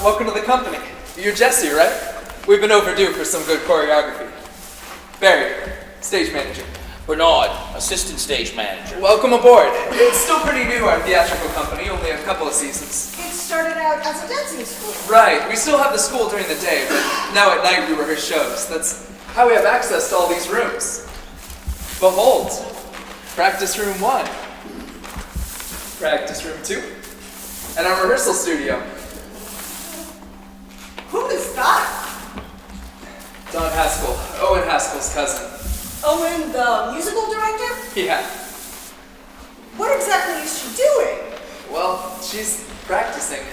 welcome to the company. You're Jesse, right? We've been overdue for some good choreography. Barry, stage manager. Bernard, assistant stage manager. Welcome aboard. It's still pretty new, our theatrical company, only a couple of seasons. It started out as a dancing school. Right, we still have the school during the day, but now at night we rehearse shows. That's how we have access to all these rooms. Behold, practice room 1, practice room 2, and our rehearsal studio. Who is that? Don Haskell, Owen Haskell's cousin. Owen, the musical director? Yeah, What exactly is she doing? well, she's practicing.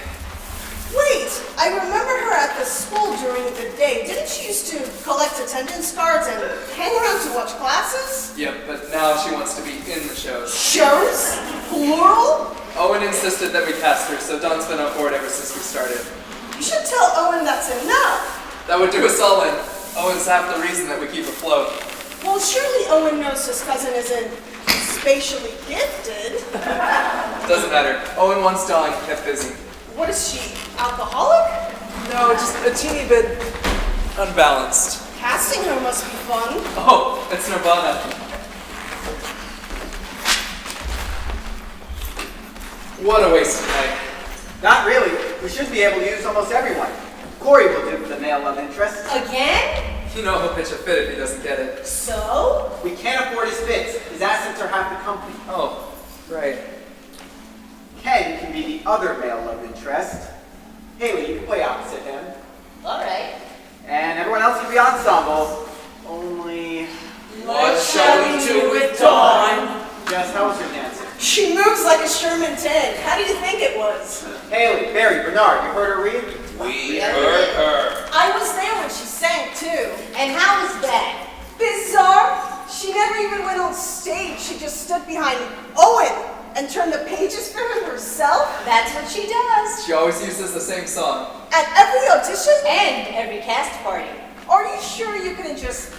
Wait, I remember her at the school during the day. Didn't she used to collect attendance cards and hang around to watch classes? Yep, but now she wants to be in the shows. Shows? Plural? Owen insisted that we cast her, so Don's been on board ever since we started. You should tell Owen that's enough. That would do us all in. Owen's half the reason that we keep afloat. Well, surely Owen knows his cousin isn't spatially gifted. Doesn't matter. Owen wants Dawn kept busy. What is she, alcoholic? No, just a teeny bit unbalanced. Casting her must be fun. Oh, it's Nirvana. What a waste of night. Not really. We should be able to use almost everyone. Corey will do for the male love interest. Again? You know he'll pitch a fit if he doesn't get it. So? We can't afford his fits. His assets are half the company. Oh, right. Ken can be the other male love interest. Haley, you can play opposite him. Alright. And everyone else can be ensemble. Only... What shall we do with Dawn? Jess, how was your dancing? She moves like a Sherman 10. How do you think it was? Haley, Barry, Bernard, you heard her read? We heard her. I was there when she sang too. And how was that? Bizarre. She never even went on stage. She just stood behind Owen and turned the pages for him herself. That's what she does. She always uses the same song. At every audition? And every cast party. Are you sure you couldn't just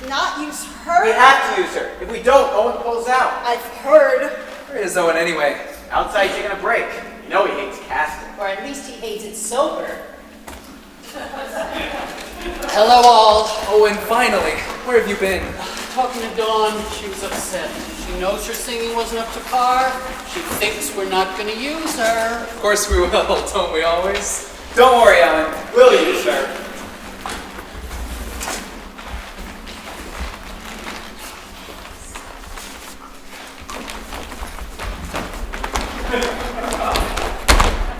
not use her? We have to use her. If we don't, Owen pulls out. I've heard. Where is Owen anyway? Outside taking a break. You know he hates casting. Or at least he hates it sober. Hello all. Owen, finally. Where have you been? Talking to Dawn, she was upset. She knows her singing wasn't up to par. She thinks we're not going to use her. Of course we will, don't we always? Don't worry, Owen. We'll use her.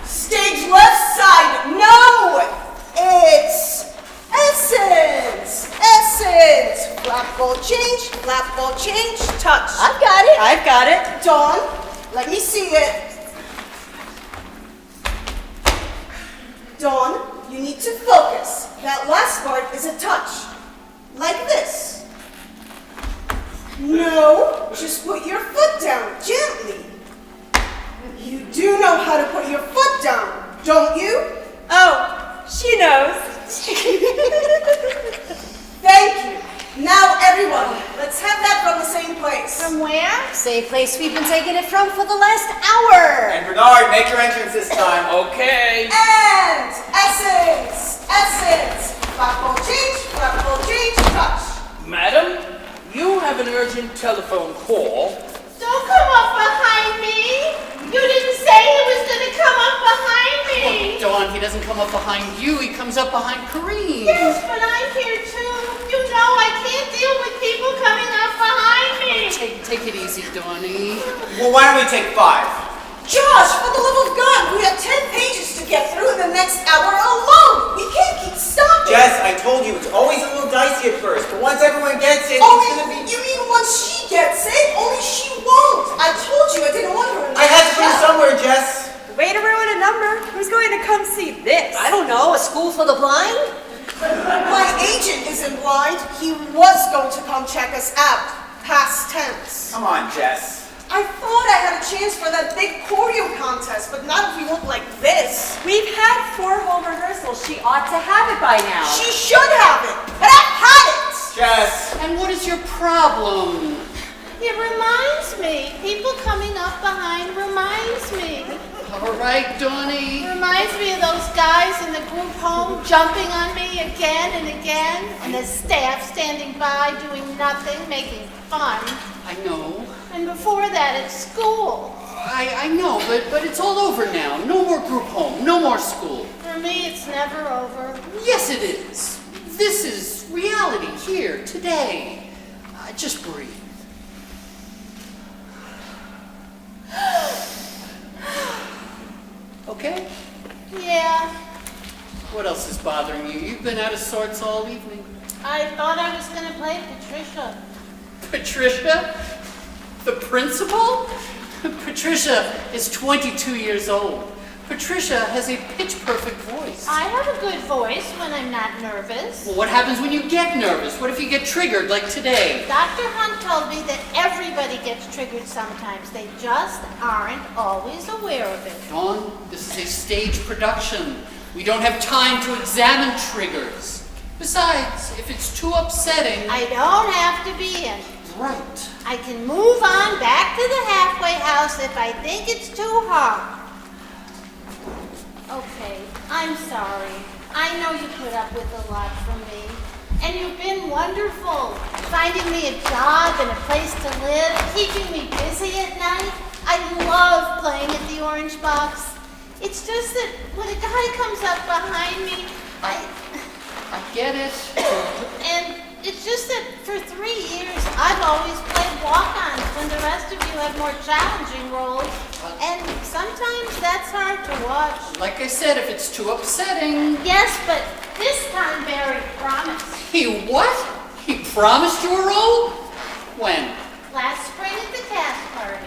Stage left side. No! It's Essence. Essence. Flap ball change, touch. I've got it. I've got it. Dawn, let me see it. Dawn, you need to focus. That last part is a touch. Like this. No, just put your foot down gently. You do know how to put your foot down, don't you? Oh, she knows. Thank you. Now everyone, let's have that from the same place. From where? Same place we've been taking it from for the last hour. And Bernard, make your entrance this time. Okay. And Essence. Flap ball change, touch. Madam, you have an urgent telephone call. Don't come up behind me! You didn't say he was gonna come up behind me! Dawn, he doesn't come up behind you, he comes up behind Kareem. Yes, but I'm here too. You know I can't deal with people coming up behind me! Take it easy, Dawnie. Well, why don't we take 5? Josh, for the love of God, we have 10 pages to get through in the next hour alone. We can't keep stopping. Jess, I told you, it's always a little dicey at first, but once everyone gets it, Only, it's gonna be... you mean once she gets it? Only she won't. I told you I didn't want her in the I had to put it show. somewhere, Jess. Way to ruin a number. Who's going to come see this? I don't know. A school for the blind? My agent isn't blind. He was going to come check us out. Past tense. Come on, Jess. I thought I had a chance for that big choreo contest, but not if we look like this. We've had 4 whole rehearsals. She ought to have it by now. She should have it, but I've had it. Jess. And what is your problem? It reminds me. People coming up behind reminds me. All right, Donnie. Reminds me of those guys in the group home jumping on me again and again, and the staff standing by doing nothing, making fun. I know. And before that, at school. I know, but it's all over now. No more group home, no more school. For me, it's never over. Yes, it is. This is reality here, today. Just breathe. Okay? Yeah, What else is bothering you? You've been out of sorts all evening. I thought I was going to play Patricia. Patricia? The principal? Patricia is 22 years old. Patricia has a pitch-perfect voice. I have a good voice when I'm not nervous. Well, what happens when you get nervous? What if you get triggered, like today? Dr. Hunt told me that everybody gets triggered sometimes. They just aren't always aware of it. Dawn, this is a stage production. We don't have time to examine triggers. Besides, if it's too upsetting... I don't have to be in. Right. I can move on back to the halfway house if I think it's too hard. Okay, I'm sorry. I know you put up with a lot from me. And you've been wonderful. Finding me a job and a place to live, keeping me busy at night. I love playing at the Orange Box. It's just that when a guy comes up behind me, I get it. and it's just that for 3 years, I've always played walk-ons when the rest of you have more challenging roles. And sometimes that's hard to watch. Like I said, if it's too upsetting... Yes, but this time Barry promised. He what? He promised you a role? When? Last spring at the cast party.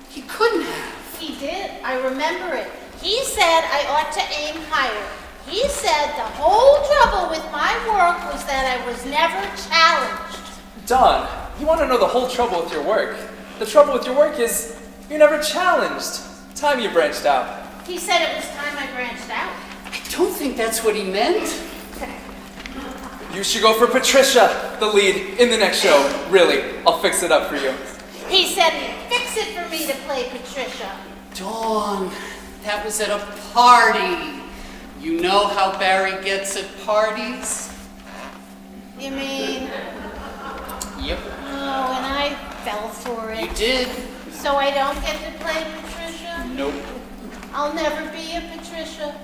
He couldn't have. He did. I remember it. He said I ought to aim higher. He said the whole trouble with my work was that I was never challenged. Don, you want to know the whole trouble with your work. The trouble with your work is you're never challenged. Time you branched out. He said it was time I branched out. I don't think that's what he meant. You should go for Patricia, the lead, in the next show. Really, I'll fix it up for you. He said he'd fix it for me to play Patricia. Dawn, that was at a party. You know how Barry gets at parties? You mean? Yep. Oh, and I fell for You it. did. So I don't get to play Patricia? Nope. I'll never be a Patricia.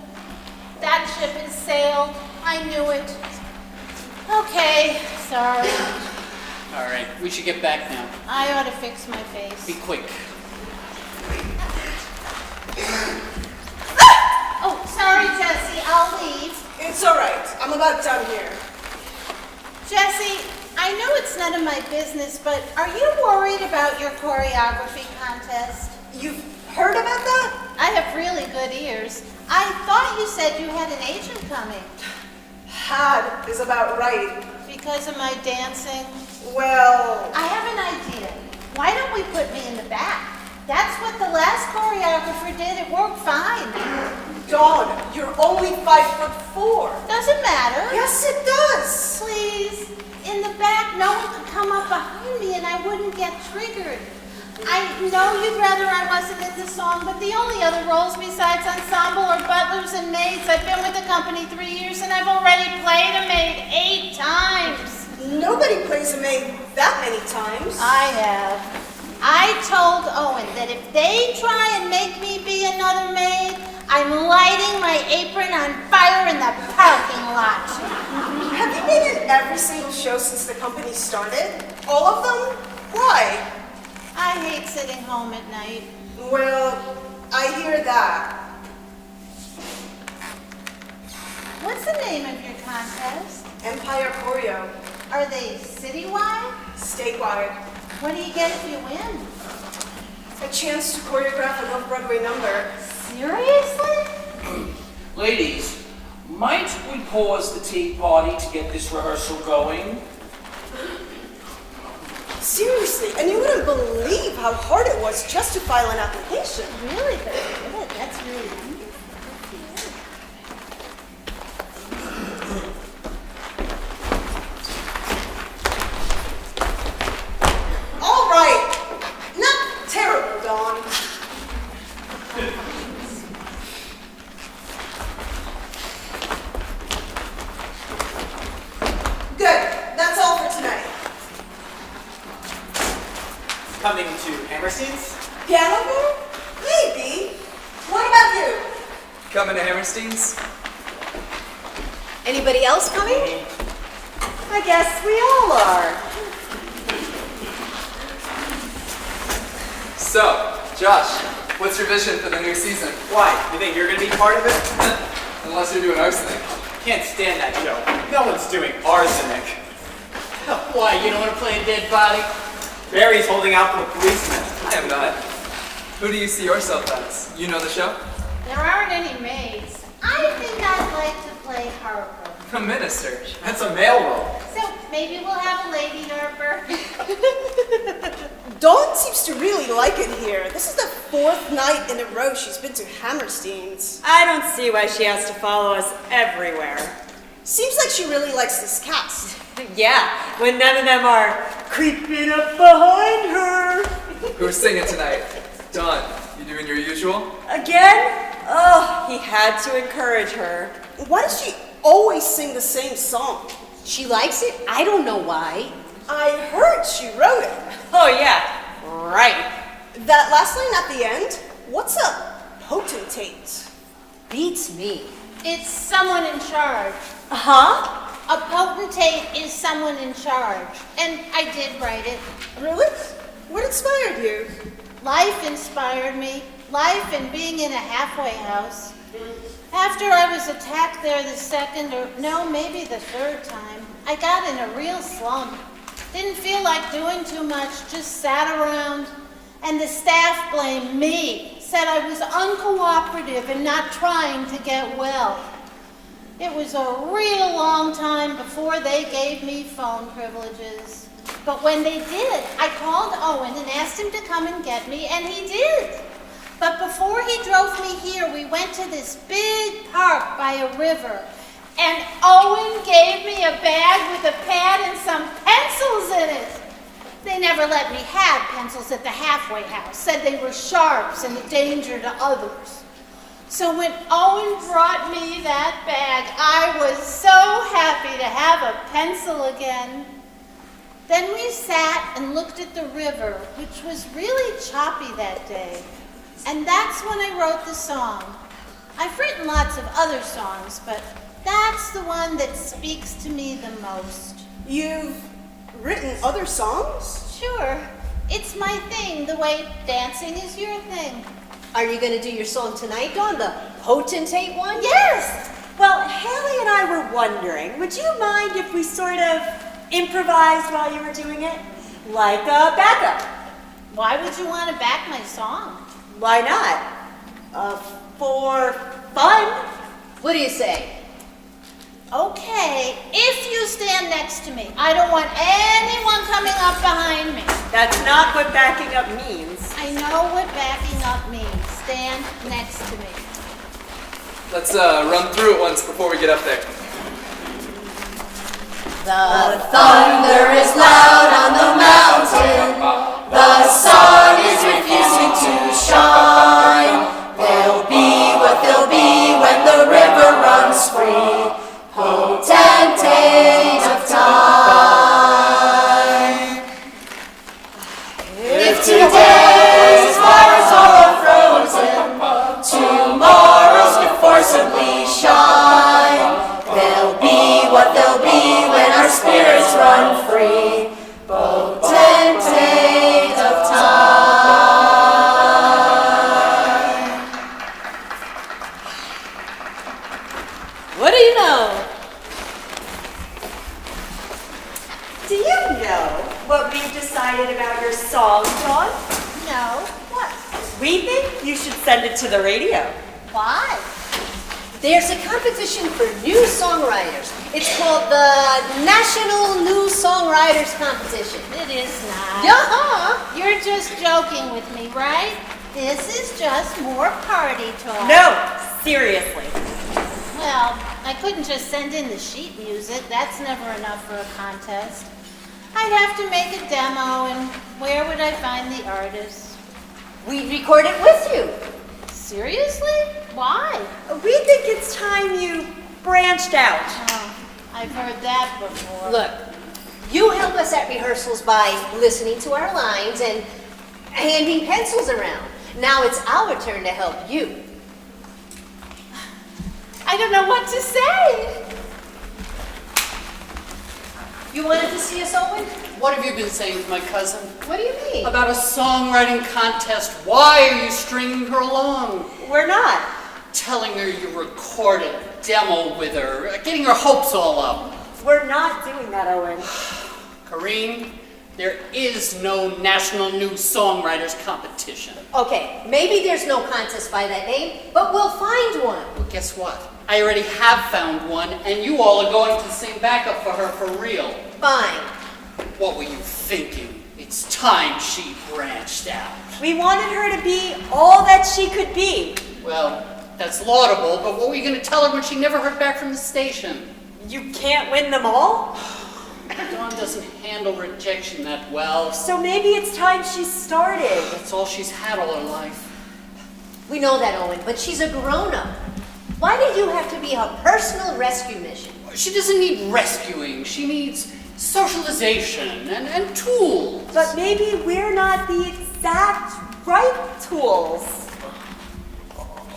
That ship has sailed. I knew it. Okay, sorry. All right, we should get back now. I ought to fix my face. Be quick. Oh, sorry, Jesse. I'll leave. It's all right. I'm about done here. Jesse, I know it's none of my business, but are you worried about your choreography contest? You've heard about that? I have really good ears. I thought you said you had an agent coming. Had is about right. Because of my dancing? Well, I have an idea. Why don't we put me in the back? That's what the last choreographer did. It worked fine. Dawn, you're only 5'4". Doesn't matter. Yes, it does. Please. In the back, no one could come up behind me and I wouldn't get triggered. I know you'd rather I wasn't in the song, but the only other roles besides ensemble are butlers and maids. I've been with the company 3 years and I've already played a maid 8 times. Nobody plays a maid that many times. I have. I told Owen that if they try and make me be another maid, I'm lighting my apron on fire in the parking lot. Have you been in every single show since the company started? All of them? Why? I hate sitting home at night. Well, I hear that. What's the name of your contest? Empire Choreo. Are they citywide? Statewide. What do you get if you win? A chance to choreograph an off-Broadway number. Seriously? Ladies, might we pause the tea party to get this rehearsal going? Seriously, and you wouldn't believe how hard it was just to file an application. Really very good. That's really wonderful. All right. Not terrible, Dawn. Coming to Hammerstein's? Piano bar? Maybe. What about you? Coming to Hammerstein's? Anybody else coming? I guess we all are. So, Josh, what's your vision for the new season? Why? You think you're gonna be part of it? Unless you're doing arsenic. Can't stand that show. No one's doing arsenic. Why, you don't want to play a dead body? Barry's holding out for the policeman. I am not. Who do you see yourself as? You know the show? There aren't any maids. I think I'd like to play Harper. A minister. That's a male role. So maybe we'll have a lady Harper. Dawn seems to really like it here. This is the 4th night in a row she's been to Hammerstein's. I don't see why she has to follow us everywhere. Seems like she really likes this cast. Yeah, when none of them are creeping up behind her. Who's singing tonight? Dawn, you doing your usual? Again? Oh, he had to encourage her. Why does she always sing the same song? She likes it? I don't know why. I heard she wrote it. Oh yeah, right. That last line at the end? What's a potentate? Beats me. It's someone in charge. Huh? A potentate is someone in charge. And I did write it. Really? What inspired you? Life inspired me. Life and being in a halfway house. After I was attacked there the second, or no, maybe the third time, I got in a real slump. Didn't feel like doing too much, just sat around. And the staff blamed me, said I was uncooperative and not trying to get well. It was a real long time before they gave me phone privileges. But when they did, I called Owen and asked him to come and get me, and he did. But before he drove me here, we went to this big park by a river. And Owen gave me a bag with a pad and some pencils in it. They never let me have pencils at the halfway house, said they were sharps and a danger to others. So when Owen brought me that bag, I was so happy to have a pencil again. Then we sat and looked at the river, which was really choppy that day. And that's when I wrote the song. I've written lots of other songs, but that's the one that speaks to me the most. You've written other songs? Sure, it's my thing, the way dancing is your thing. Are you going to do your song tonight, Dawn? The potentate one? Yes! Well, Haley and I were wondering, would you mind if we sort of improvised while you were doing it? Like a backup. Why would you want to back my song? Why not? For fun. What do you say? Okay, if you stand next to me. I don't want anyone coming up behind me. That's not what backing up means. I know what backing up means. Stand next to me. Let's run through it once before we get up there. The thunder is loud on the mountain. The sun is refusing to shine. There'll be what there'll be when the river runs free. Potentate of time. If today's hearts all are frozen, tomorrow's could forcibly shine. There'll be what there'll be when our spirits run free. Potentate of time. What do you know? Do you know what we've decided about your song, Dawn? No. What? We think you should send it to the radio. Why? There's a competition for new songwriters. It's called the National New Songwriters Competition. It is not. Yeah. You're just joking with me, right? This is just more party talk. No, seriously. Well, I couldn't just send in the sheet music. That's never enough for a contest. I'd have to make a demo, and where would I find the artists? We'd record it with you. Seriously? Why? We think it's time you branched out. Oh, I've heard that before. Look, you help us at rehearsals by listening to our lines and handing pencils around. Now it's our turn to help you. I don't know what to say. You wanted to see us, Owen? What have you been saying to my cousin? What do you mean? About a songwriting contest. Why are you stringing her along? We're not. Telling her you recorded a demo with her, getting her hopes all up. We're not doing that, Owen. Kareen, there is no National New Songwriters Competition. Okay, maybe there's no contest by that name, but we'll find one. Well, guess what? I already have found one, and you all are going to sing backup for her for real. Fine. What were you thinking? It's time she branched out. We wanted her to be all that she could be. Well, that's laudable, but what were you going to tell her when she never heard back from the station? You can't win them all? Dawn doesn't handle rejection that well. So maybe it's time she started. That's all she's had all her life. We know that, Owen, but she's a grown-up. Why do you have to be her personal rescue mission? She doesn't need rescuing. She needs socialization and tools. But maybe we're not the exact right tools.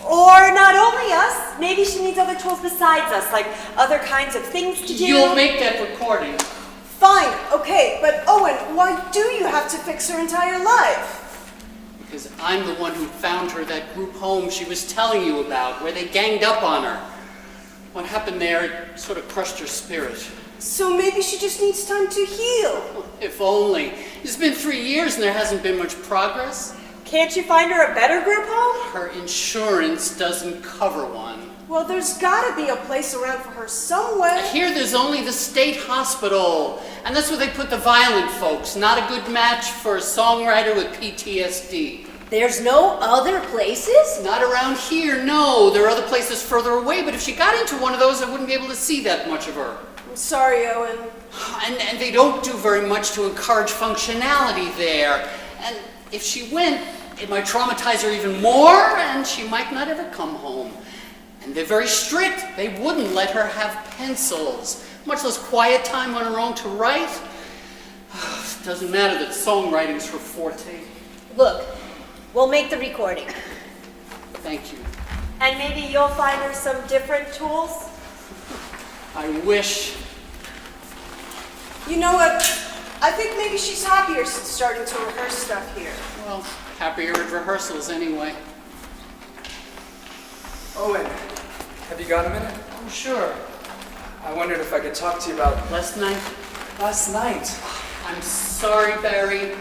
Or not only us, maybe she needs other tools besides us, like other kinds of things to do. You'll make that recording. Fine, okay, but Owen, why do you have to fix her entire life? Because I'm the one who found her that group home she was telling you about, where they ganged up on her. What happened there, it sort of crushed her spirit. So maybe she just needs time to heal. If only. It's been 3 years and there hasn't been much progress. Can't you find her a better group home? Her insurance doesn't cover one. Well, there's gotta be a place around for her somewhere. Here there's only the state hospital, and that's where they put the violent folks. Not a good match for a songwriter with PTSD. There's no other places? Not around here, no. There are other places further away, but if she got into one of those, I wouldn't be able to see that much of her. I'm sorry, Owen. And they don't do very much to encourage functionality there. And if she went, it might traumatize her even more, and she might not ever come home. And they're very strict. They wouldn't let her have pencils, much less quiet time on her own to write. It doesn't matter that songwriting's her forte. Look, we'll make the recording. Thank you. And maybe you'll find her some different tools? I wish. You know what? I think maybe she's happier since starting to rehearse stuff here. Well, happier at rehearsals anyway. Owen, have you got a minute? Oh, sure. I wondered if I could talk to you about Last night, last night. I'm sorry, Barry.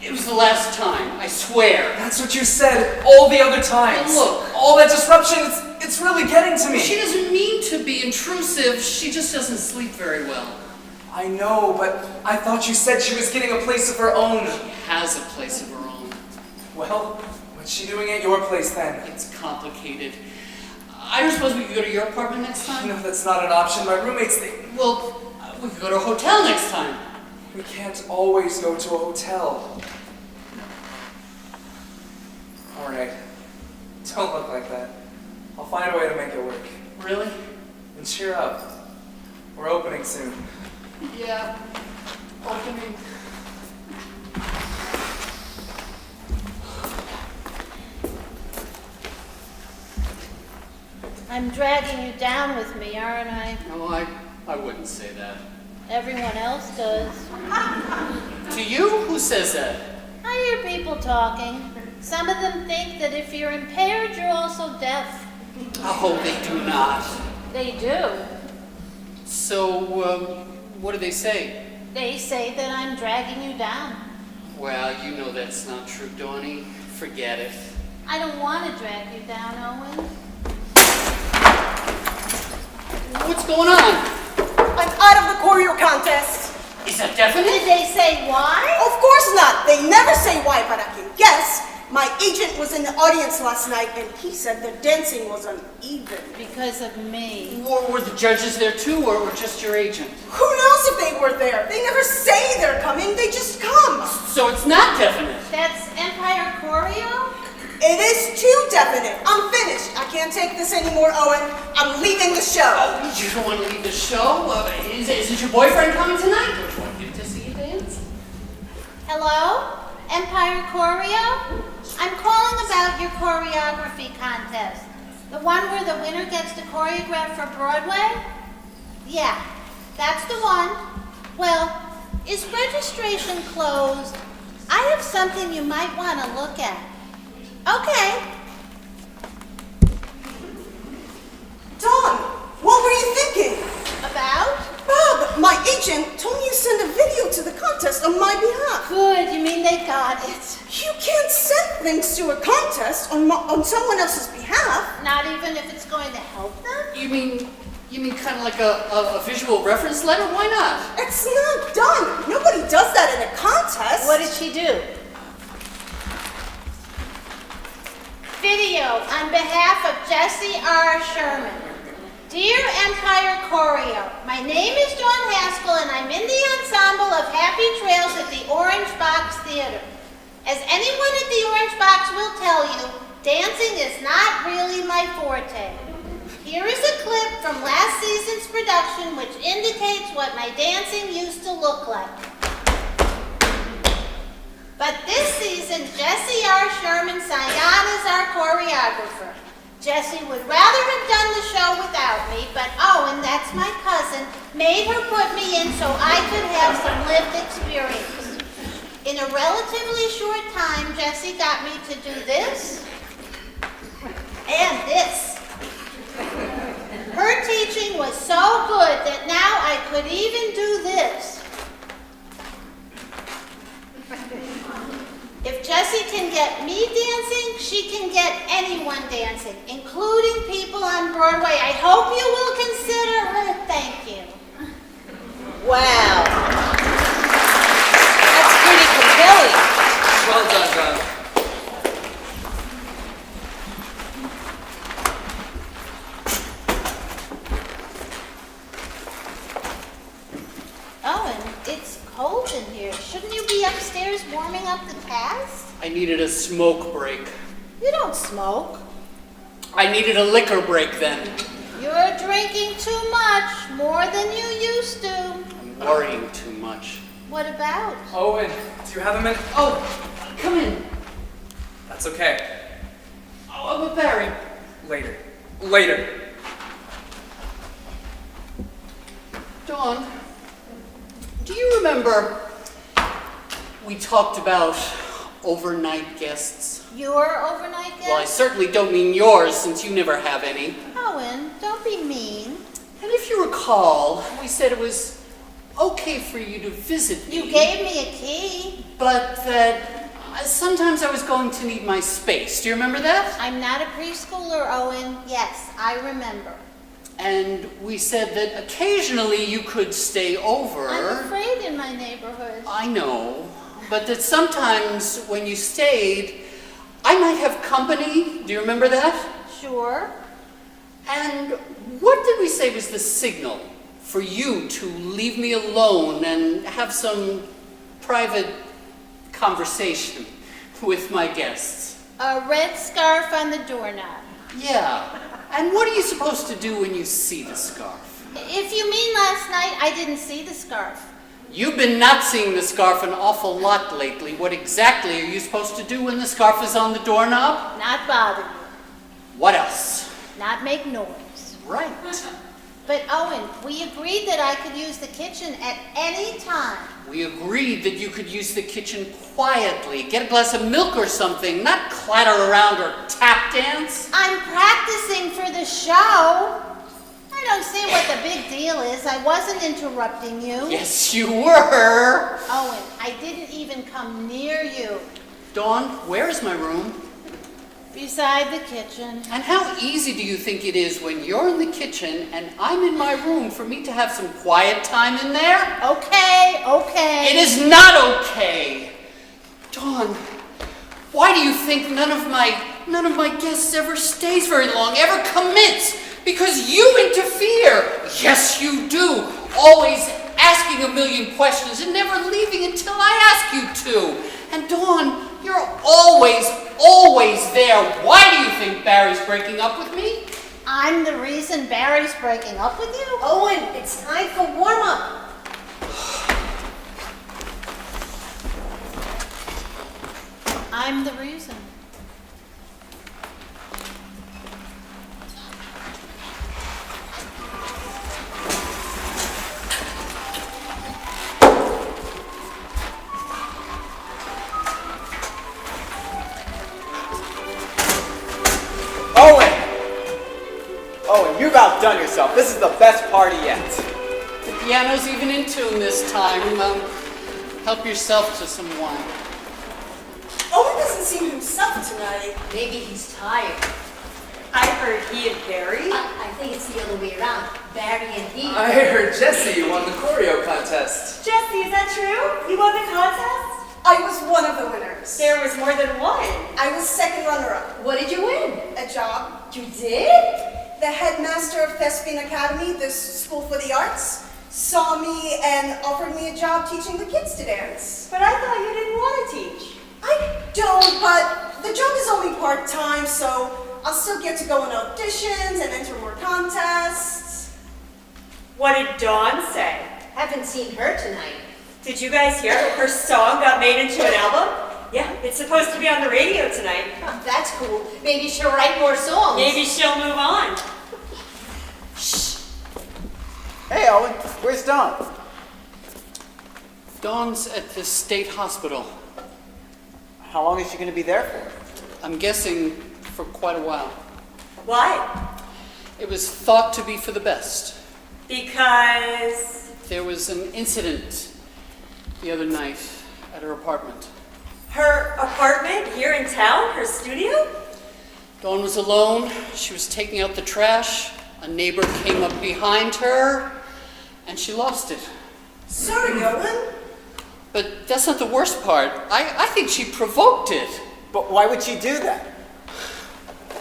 It was the last time, I swear. That's what you said all the other times. And look. All that disruption, it's really getting to me. She doesn't mean to be intrusive. She just doesn't sleep very well. I know, but I thought you said she was getting a place of her own. She has a place of her own. Well, what's she doing at your place then? It's complicated. I don't suppose we could go to your apartment next time? No, that's not an option. My roommates, Well, we could go to a hotel next time. we can't always go to a hotel. All right. Don't look like that. I'll find a way to make it work. Really? And cheer up. We're opening soon. Yeah. Opening. I'm dragging you down with me, aren't I? No, I wouldn't say that. Everyone else does. To you? Who says that? I hear people talking. Some of them think that if you're impaired, you're also deaf. Oh, they do not. They do. So, what do they say? They say that I'm dragging you down. Well, you know that's not true, Dawnie. Forget it. I don't want to drag you down, Owen. What's going on? I'm out of the choreo contest. Is that definite? Did they say why? Of course not. They never say why, but I can guess. My agent was in the audience last night, and he said the dancing was uneven. Because of me. Were the judges there too, or just your agent? Who knows if they were there? They never say they're coming, they just come. So it's not definite. That's Empire Choreo? It is too definite. I'm finished. I can't take this anymore, Owen. I'm leaving the show. Oh, you don't want to leave the show? Isn't your boyfriend coming tonight? Don't you want him to see you dance? Hello? Empire Choreo? I'm calling about your choreography contest. The one where the winner gets to choreograph for Broadway? Yeah, that's the one. Well, is registration closed? I have something you might want to look at. Okay. Dawn, what were you thinking? About? Bob, my agent, told me you send a video to the contest on my behalf. Good, you mean they got it. You can't send things to a contest on someone else's behalf. Not even if it's going to help them? You mean kind of like a visual reference letter? Why not? It's not done. Nobody does that in a contest. What did she do? Video on behalf of Jesse R. Sherman. Dear Empire Choreo, my name is Dawn Haskell and I'm in the ensemble of Happy Trails at the Orange Box Theater. As anyone at the Orange Box will tell you, dancing is not really my forte. Here is a clip from last season's production which indicates what my dancing used to look like. But this season, Jesse R. Sherman signed on as our choreographer. Jesse would rather have done the show without me, but Owen, that's my cousin, made her put me in so I could have some lived experience. In a relatively short time, Jesse got me to do this and this. Her teaching was so good that now I could even do this. If Jessie can get me dancing, she can get anyone dancing, including people on Broadway. I hope you will consider her. Thank you. Wow. That's pretty compelling. Well done, Dawn. Owen, it's cold in here. Shouldn't you be upstairs warming up the cast? I needed a smoke break. You don't smoke. I needed a liquor break then. You're drinking too much, more than you used to. I'm worrying too much. What about? Owen, do you have a minute? Oh, come in. That's okay. Oh, but Barry. Later. Later. Dawn, do you remember we talked about overnight guests? Your overnight guest? Well, I certainly don't mean yours, since you never have any. Owen, don't be mean. And if you recall, we said it was okay for you to visit me. You gave me a key. But that sometimes I was going to need my space. Do you remember that? I'm not a preschooler, Owen. Yes, I remember. And we said that occasionally you could stay over. I'm afraid in my neighborhood. I know, but that sometimes when you stayed, I might have company. Do you remember that? Sure. And what did we say was the signal for you to leave me alone and have some private conversation with my guests? A red scarf on the doorknob. Yeah. And what are you supposed to do when you see the scarf? If you mean last night, I didn't see the scarf. You've been not seeing the scarf an awful lot lately. What exactly are you supposed to do when the scarf is on the doorknob? Not bother you. What else? Not make noise. Right. But Owen, we agreed that I could use the kitchen at any time. We agreed that you could use the kitchen quietly, get a glass of milk or something, not clatter around or tap dance. I'm practicing for the show. I don't see what the big deal is. I wasn't interrupting you. Yes, you were. Owen, I didn't even come near you. Dawn, where is my room? Beside the kitchen. And how easy do you think it is when you're in the kitchen and I'm in my room for me to have some quiet time in there? Okay, okay. It is not okay. Dawn, why do you think none of my guests ever stays very long, ever commits? Because you interfere. Yes, you do. Always asking a million questions and never leaving until I ask you to. And Dawn, you're always there. Why do you think Barry's breaking up with me? I'm the reason Barry's breaking up with you? Owen, it's time for warm-up. I'm the reason. Owen! Owen, you've outdone yourself. This is the best party yet. The piano's even in tune this time. Help yourself to some wine. Owen doesn't seem himself tonight. Maybe he's tired. I heard he and Barry. I think it's the other way around. Barry and he. I heard Jesse won the choreo contest. Jesse, is that true? You won the contest? I was one of the winners. There was more than one. I was second runner-up. What did you win? A job. You did? The headmaster of Thespian Academy, this school for the arts, saw me and offered me a job teaching the kids to dance. But I thought you didn't want to teach. I don't, but the job is only part-time, so I'll still get to go on auditions and enter more contests. What did Dawn say? Haven't seen her tonight. Did you guys hear? Her song got made into an album? Yeah, it's supposed to be on the radio tonight. Oh, that's cool. Maybe she'll write more songs. Maybe she'll move on. Hey, Owen, where's Dawn? Dawn's at the state hospital. How long is she going to be there for? I'm guessing for quite a while. Why? It was thought to be for the best. Because There was an incident the other night at her apartment. her apartment here in town, her studio? Dawn was alone. She was taking out the trash. A neighbor came up behind her, and she lost it. Sorry, Owen. But that's not the worst part. I think she provoked it. But why would she do that?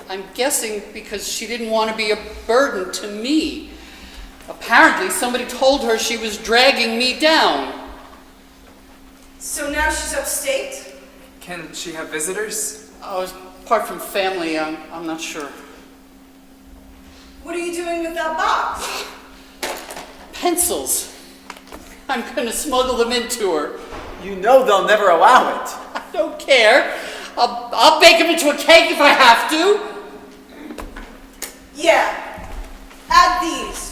I'm guessing because she didn't want to be a burden to me. Apparently, somebody told her she was dragging me down. So now she's upstate? Can she have visitors? Apart from family, I'm not sure. What are you doing with that box? Pencils. I'm going to smuggle them into her. You know they'll never allow it. I don't care. I'll bake them into a cake if I have to. Yeah. Add these.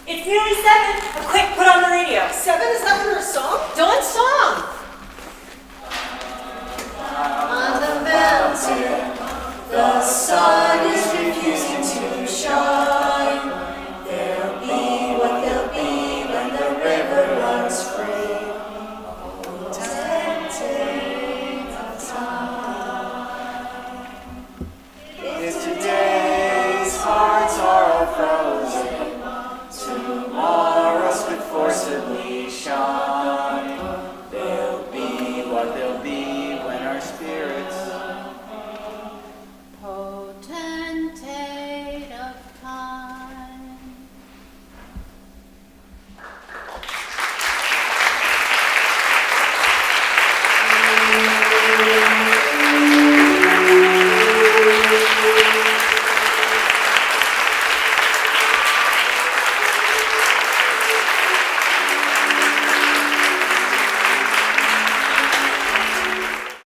It's nearly 7. Quick, put on the radio. 7, is that her song? Dawn's song. On the mountain, the sun is